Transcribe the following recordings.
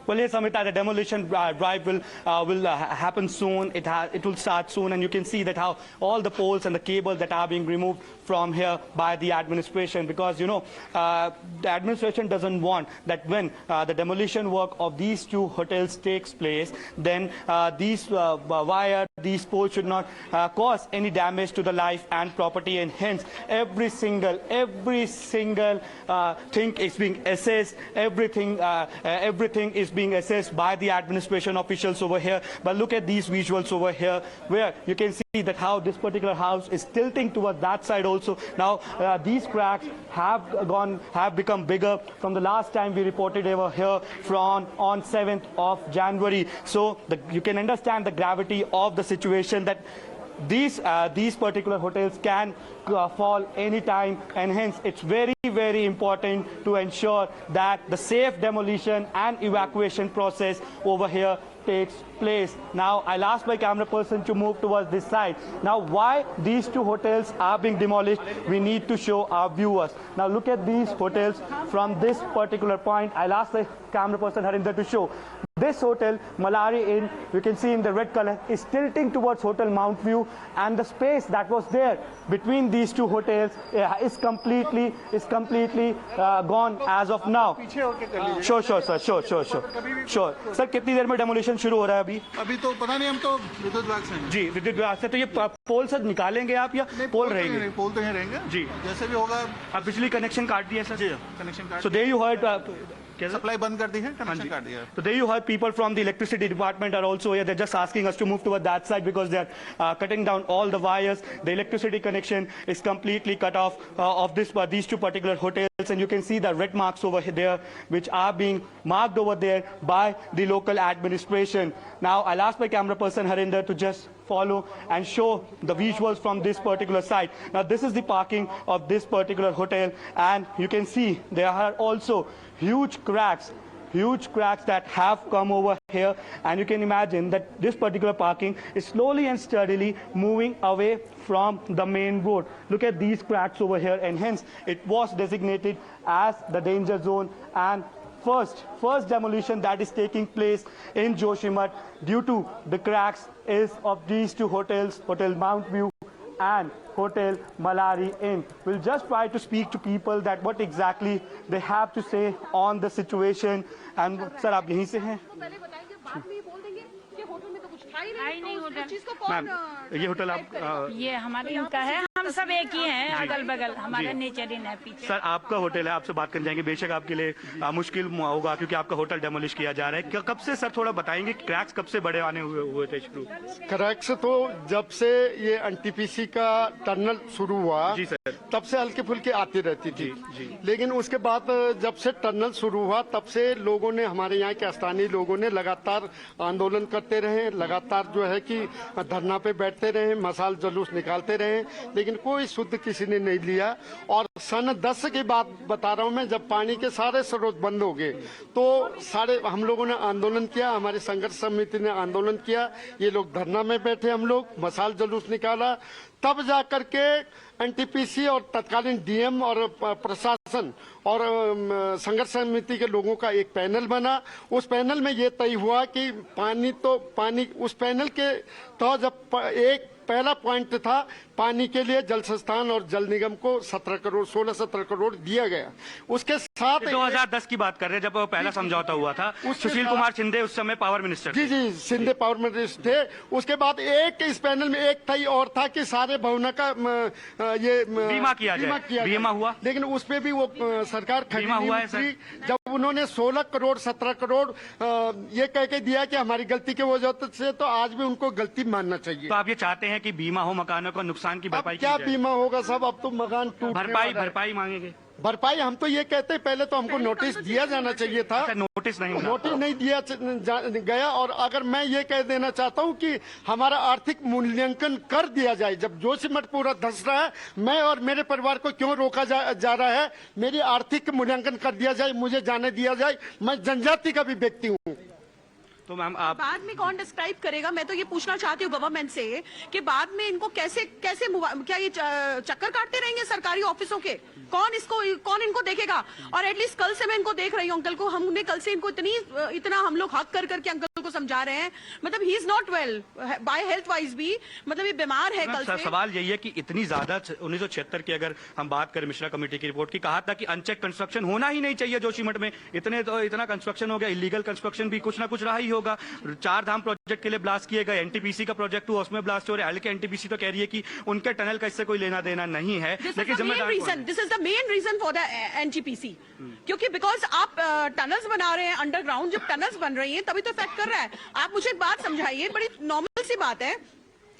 Well, yes, Amita, the demolition drive will happen soon. It will start soon, and you can see that how all the poles and the cables that are being removed from here by the administration, because the administration doesn't want that when the demolition work of these two hotels takes place, then these these poles should not cause any damage to the life and property, and hence every single thing is being assessed. Everything is being assessed by the administration officials over here. But look at these visuals over here, where you can see that how this particular house is tilting towards that side also. Now these cracks have become bigger from the last time we reported over here on 7th of January. So you can understand the gravity of the situation, that these particular hotels can fall anytime, and hence it's very important to ensure that the safe demolition and evacuation process over here takes place. Now I'll ask my camera person to move towards this side. Now why these two hotels are being demolished, we need to show our viewers. Now look at these hotels from this particular point. I'll ask the camera person Harinder to show. This hotel, Malari Inn, you can see in the red color, is tilting towards Hotel Mount View, and the space that was there between these two hotels is completely gone as of now. Sure, sir. Sure. Sir, कितनी देर में demolition शुरू हो रहा है अभी? अभी तो पता नहीं, हम तो विद्युत विभाग से हैं। जी, विद्युत विभाग से। तो ये पोल सर निकालेंगे आप या पोल रहेंगे? पोल तो यहाँ रहेंगे जी, जैसे भी होगा। आप बिजली कनेक्शन काट दिया सर? जी, कनेक्शन काट। So there you heard. Supply बंद कर दी है, कनेक्शन काट दिया है। So there you heard people from the electricity department are also here. They're just asking us to move toward that side because they're cutting down all the wires. The electricity connection is completely cut off of these two particular hotels, and you can see the red marks over there, which are being marked over there by the local administration. Now I'll ask my camera person Harinder to just follow and show the visuals from this particular site. Now this is the parking of this particular hotel, and you can see there are also huge cracks that have come over here, and you can imagine that this particular parking is slowly and steadily moving away from the main road. Look at these cracks over here, and hence it was designated as the danger zone, and first demolition that is taking place in Joshimath due to the cracks is of these two hotels, Hotel Mount View and Hotel Malari Inn. We'll just try to speak to people that what exactly they have to say on the situation. And sir, आप यहीं से हैं? तो पहले बताएंगे, बाद में ये बोल देंगे कि होटल में तो कुछ था ही नहीं, तो उस चीज को कौन? मैम, ये होटल आप ये हमारी इनका है, हम सब एक ही हैं, अगल बगल हमारा नेचर इन है पीछे। सर, आपका होटल है, आपसे बात करने जाएंगे। बेशक आपके लिए मुश्किल होगा क्योंकि आपका होटल डेमोलिश किया जा रहा है। कब से सर थोड़ा बताएंगे, क्रैक्स कब से बड़े आने हुए थे शुरू? क्रैक्स तो जब से ये एनटीपीसी का टनल शुरू हुआ जी सर, तब से हल्के फुल्के आती रहती थी जी। लेकिन उसके बाद जब से टनल शुरू हुआ तब से लोगों ने, हमारे यहाँ के स्थानीय लोगों ने लगातार आंदोलन करते रहे, लगातार जो है कि धरना पे बैठते रहे, मसाल जुलूस निकालते रहे, लेकिन कोई शुद्ध किसी ने नहीं लिया। और सन 10 की बात बता रहा हूँ मैं, जब पानी के सारे स्रोत बंद हो गए तो सारे हम लोगों ने आंदोलन किया, हमारी संघर्ष समिति ने आंदोलन किया, ये लोग धरना में बैठे, हम लोग मसाल जुलूस निकाला, तब जाकर के एनटीपीसी और तत्कालीन डीएम और प्रशासन और संघर्ष समिति के लोगों का एक पैनल बना। उस पैनल में ये तय हुआ कि पानी उस पैनल के तो जब एक पहला पॉइंट था पानी के लिए जल संस्थान और जल निगम को 16-17 करोड़ दिया गया। उसके साथ 2010 की बात कर रहे हैं जब पहला समझौता हुआ था। सुशील कुमार शिंदे उस समय पावर मिनिस्टर थे। जी, शिंदे पावर मिनिस्टर थे। उसके बाद एक इस पैनल में एक तय और था कि सारे भवनों का ये बीमा किया जाए। बीमा हुआ, लेकिन उस पे भी वो सरकार खड़ी हुआ है सर। जब उन्होंने 16 करोड़ 17 करोड़ ये कह के दिया कि हमारी गलती की वजह से, तो आज भी उनको गलती मानना चाहिए। तो आप ये चाहते हैं कि बीमा हो, मकानों का नुकसान की भरपाई? क्या बीमा होगा सब, अब तो मकान भरपाई मांगेंगे। भरपाई हम तो ये कहते हैं, पहले तो हमको नोटिस दिया जाना चाहिए था। नोटिस नहीं दिया गया। और अगर मैं ये कह देना चाहता हूँ कि हमारा आर्थिक मूल्यांकन कर दिया जाए। जब जोशीमठ पूरा धंस रहा है, मैं और मेरे परिवार को क्यों रोका जा रहा है? मेरी आर्थिक मूल्यांकन कर दिया जाए, मुझे जाने दिया जाए। मैं जनजाति का भी व्यक्ति हूँ। तो मैम आप बाद में कौन डिस्क्राइब करेगा? मैं तो ये पूछना चाहती हूँ गवर्नमेंट से कि बाद में इनको कैसे कैसे क्या ये चक्कर काटते रहेंगे सरकारी ऑफिसों के? कौन इनको देखेगा? और एटलीस्ट कल से मैं इनको देख रही हूँ अंकल को, हमने कल से इनको इतना हम लोग हक कर करके अंकल को समझा रहे हैं, मतलब he is not well by health wise भी, मतलब ये बीमार है कल से। सवाल यही है कि इतनी ज्यादा 1976 की अगर हम बात करें मिश्रा कमेटी की रिपोर्ट की, कहा था कि अनचेक कंस्ट्रक्शन होना ही नहीं चाहिए जोशीमठ में, इतना कंस्ट्रक्शन हो गया, इलीगल कंस्ट्रक्शन भी कुछ ना कुछ रहा ही होगा। 4 धाम प्रोजेक्ट के लिए ब्लास्ट किए गए, एनटीपीसी का प्रोजेक्ट हुआ उसमें ब्लास्ट हो रहा है, हालांकि एनटीपीसी तो कह रही है कि उनके टनल का इससे कोई लेना देना नहीं है, लेकिन this is the main reason for the NTPC, क्योंकि बिकॉज आप टनल्स बना रहे हैं अंडरग्राउंड, जब टनल्स बन रही हैं तभी तो इफेक्ट कर रहा है। आप मुझे एक बात समझाइए, बड़ी नॉर्मल सी बात है,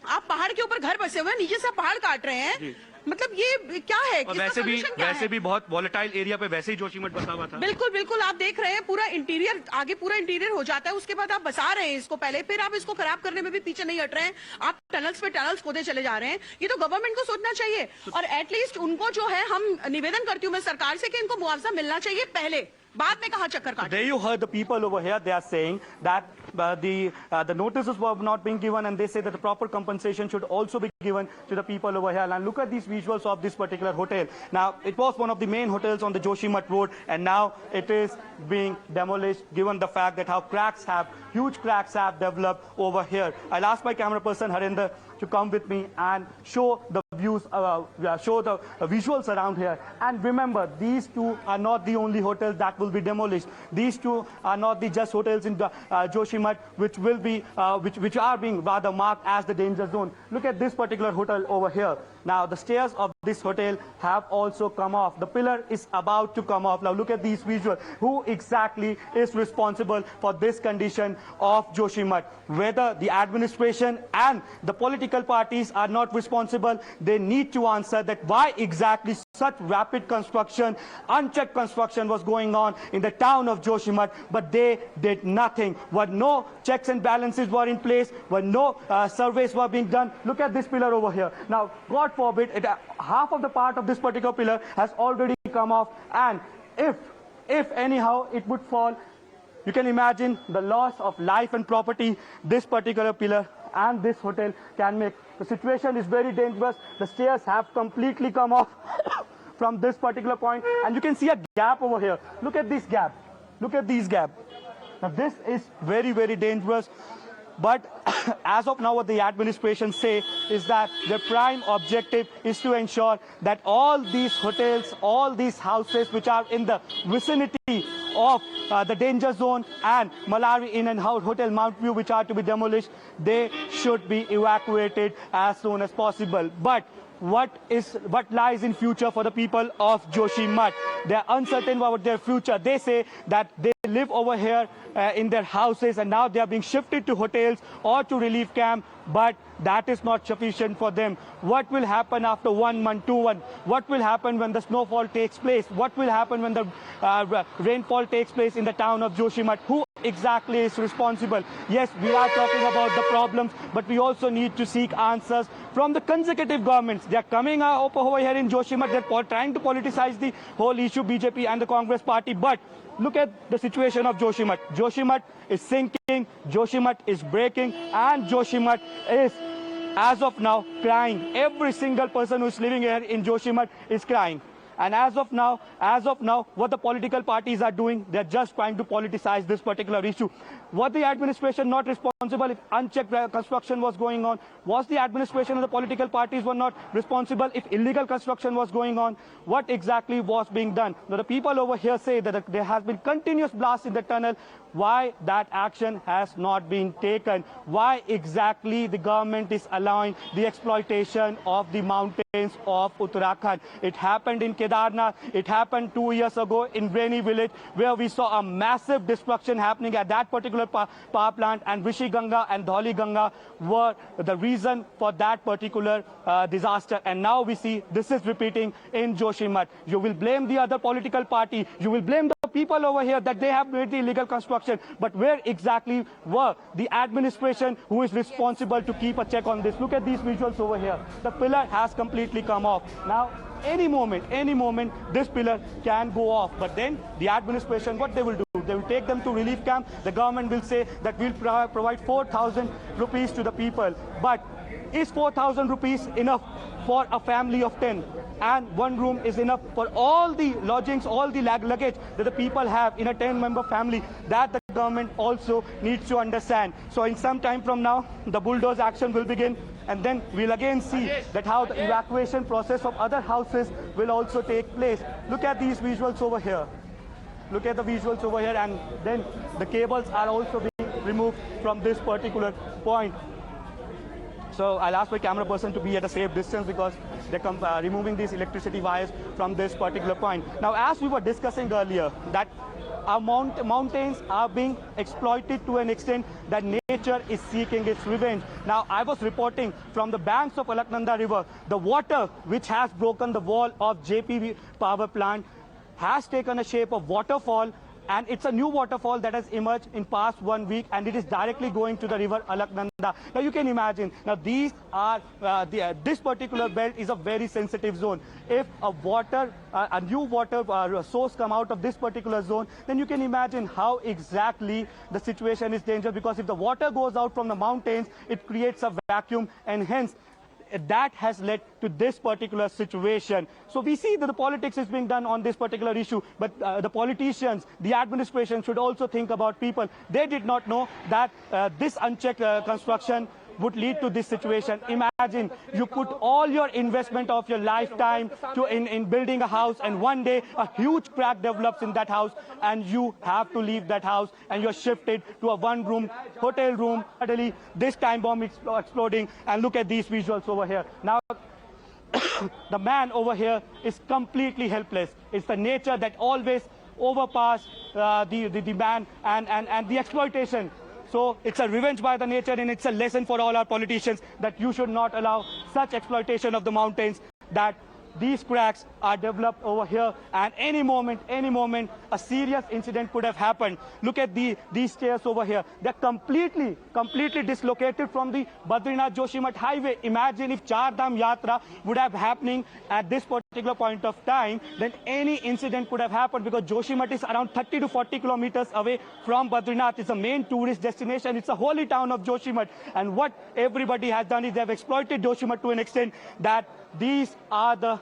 आप पहाड़ के ऊपर घर बसे हुए हैं, नीचे से पहाड़ काट रहे हैं, मतलब ये क्या है? और वैसे भी बहुत वॉलेटाइल एरिया पे वैसे ही जोशीमठ बसा हुआ था। बिल्कुल बिल्कुल, आप देख रहे हैं पूरा इंटीरियर, आगे पूरा इंटीरियर हो जाता है, उसके बाद आप बसा रहे हैं इसको पहले, फिर आप इसको खराब करने में भी पीछे नहीं हट रहे हैं, आप टनल्स पे टनल्स खोदे चले जा रहे हैं। ये तो गवर्नमेंट को सोचना चाहिए, और एटलीस्ट उनको जो है, हम निवेदन करती हूँ मैं सरकार से कि इनको मुआवजा मिलना चाहिए पहले, बाद में कहा चक्कर काट। There you heard the people over here, they are saying that the notices were not being given, and they say that the proper compensation should also be given to the people over here. And look at these visuals of this particular hotel. Now, it was one of the main hotels on the Joshimath road, and now it is being demolished, given the fact that how huge cracks have developed over here. I'll ask my camera person Harinder to come with me and show the views, show the visuals around here. And remember, these two are not the only hotels that will be demolished. These two are not the just hotels in Joshimath which will be which are being rather marked as the danger zone. Look at this particular hotel over here. Now the stairs of this hotel have also come off. The pillar is about to come off. Now look at these visuals. Who exactly is responsible for this condition of Joshimath? Whether the administration and the political parties are not responsible, they need to answer that why exactly such rapid construction, unchecked construction was going on in the town of Joshimath, but they did nothing. When no checks and balances were in place, when no surveys were being done. Look at this pillar over here. Now, God forbid, half of the part of this particular pillar has already come off, and if anyhow it would fall, you can imagine the loss of life and property this particular pillar and this hotel can make. The situation is very dangerous. The stairs have completely come off from this particular point, and you can see a gap over here. Look at this gap. Look at these gap. Now this is very, very dangerous. But as of now, what the administration say is that their prime objective is to ensure that all these hotels, all these houses which are in the vicinity of the danger zone and Malari Inn and Hotel Mount View, which are to be demolished, they should be evacuated as soon as possible. But what lies in future for the people of Joshimath? They are uncertain about their future. They say that they live over here in their houses, and now they are being shifted to hotels or to relief camp, but that is not sufficient for them. What will happen after 1 month, 2 months? What will happen when the snowfall takes place? What will happen when the rainfall takes place in the town of Joshimath? Who exactly is responsible? Yes, we are talking about the problems, but we also need to seek answers from the consecutive governments. They are coming up over here in Joshimath. They're trying to politicize the whole issue, BJP and the Congress party. But look at the situation of Joshimath. Joshimath is sinking, Joshimath is breaking, and Joshimath is, as of now, crying. Every single person who is living here in Joshimath is crying. And as of now, what the political parties are doing, they're just trying to politicize this particular issue. Was the administration not responsible if unchecked construction was going on? Was the administration and the political parties were not responsible if illegal construction was going on? What exactly was being done? Now, the people over here say that there has been continuous blast in the tunnel. Why that action has not been taken? Why exactly the government is allowing the exploitation of the mountains of Uttarakhand? It happened in Kedarnath. It happened 2 years ago in Rainy Village, where we saw a massive destruction happening at that particular power plant, and Rishi Ganga and Dholi Ganga were the reason for that particular disaster. And now we see this is repeating in Joshimath. You will blame the other political party. You will blame the people over here that they have made the illegal construction. But where exactly were the administration who is responsible to keep a check on this? Look at these visuals over here. The pillar has completely come off. Now, any moment, this pillar can go off. But then the administration, what they will do? to. They will take them to relief camp. The government will say that we'll provide 4,000 rupees to the people. But is 4,000 rupees enough for a family of 10? And one room is enough for all the lodgings, all the luggage that the people have in a 10-member family? That the government also needs to understand. So in some time from now, the bulldoze action will begin, and then we'll again see that how the evacuation process of other houses will also take place. Look at these visuals over here. Look at the visuals over here, and then the cables are also being removed from this particular point. So I'll ask my camera person to be at a safe distance because they're removing these electricity wires from this particular point. Now, as we were discussing earlier, that our mountains are being exploited to an extent that nature is seeking its revenge. Now, I was reporting from the banks of Alaknanda River, the water which has broken the wall of JPV power plant has taken a shape of waterfall, and it's a new waterfall that has emerged in past 1 week, and it is directly going to the river Alaknanda. Now you can imagine, now these are, this particular belt is a very sensitive zone. If a new water source come out of this particular zone, then you can imagine how exactly the situation is dangerous, because if the water goes out from the mountains, it creates a vacuum, and hence that has led to this particular situation. So we see that the politics is being done on this particular issue, but the politicians, the administration should also think about people. They did not know that this unchecked construction would lead to this situation. Imagine you put all your investment of your lifetime in building a house, and one day a huge crack develops in that house, and you have to leave that house, and you're shifted to a one-room hotel room. Suddenly, this time bomb is exploding, and look at these visuals over here. Now, the man over here is completely helpless. It's the nature that always overpass the man and the exploitation. So it's a revenge by the nature, and it's a lesson for all our politicians that you should not allow such exploitation of the mountains, that these cracks are developed over here, and any moment, a serious incident could have happened. Look at these stairs over here. They're completely dislocated from the Badrinath Joshimath highway. Imagine if Char Dham Yatra would have happening at this particular point of time, then any incident could have happened, because Joshimath is around 30 to 40 kilometers away from Badrinath. It's a main tourist destination. It's a holy town of Joshimath. And what everybody has done is they have exploited Joshimath to an extent that these are the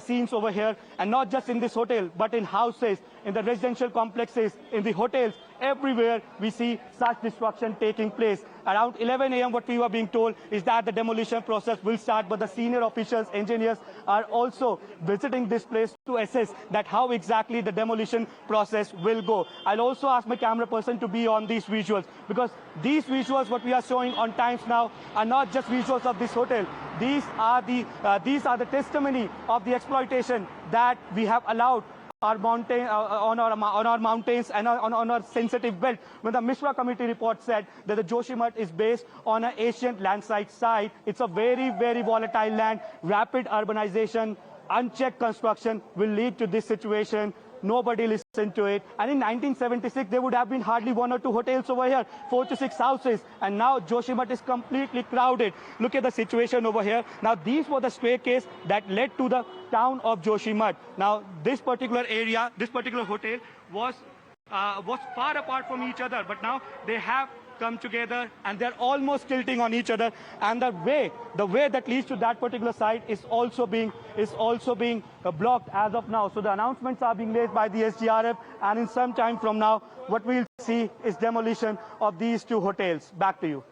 scenes over here, and not just in this hotel, but in houses, in the residential complexes, in the hotels, everywhere we see such destruction taking place. Around 11 a.m. what we were being told is that the demolition process will start, but the senior officials, engineers are also visiting this place to assess that how exactly the demolition process will go. I'll also ask my camera person to be on these visuals, because these visuals what we are showing on Times Now are not just visuals of this hotel. These are the testimony of the exploitation that we have allowed our mountain, on our mountains and on our sensitive belt. When the Mishra Committee report said that the Joshimath is based on an ancient landslide site, it's a very, very volatile land. Rapid urbanization, unchecked construction will lead to this situation. Nobody listened to it. And in 1976, there would have been hardly 1 or 2 hotels over here, 4 to 6 houses. And now Joshimath is completely crowded. Look at the situation over here. Now, these were the staircase that led to the town of Joshimath. Now, this particular area, this particular hotel was far apart from each other, but now they have come together and they're almost tilting on each other, and the way that leads to that particular site is also being blocked as of now. So the announcements are being made by the SDRF, and in some time from now what we'll see is demolition of these 2 hotels. Back to you.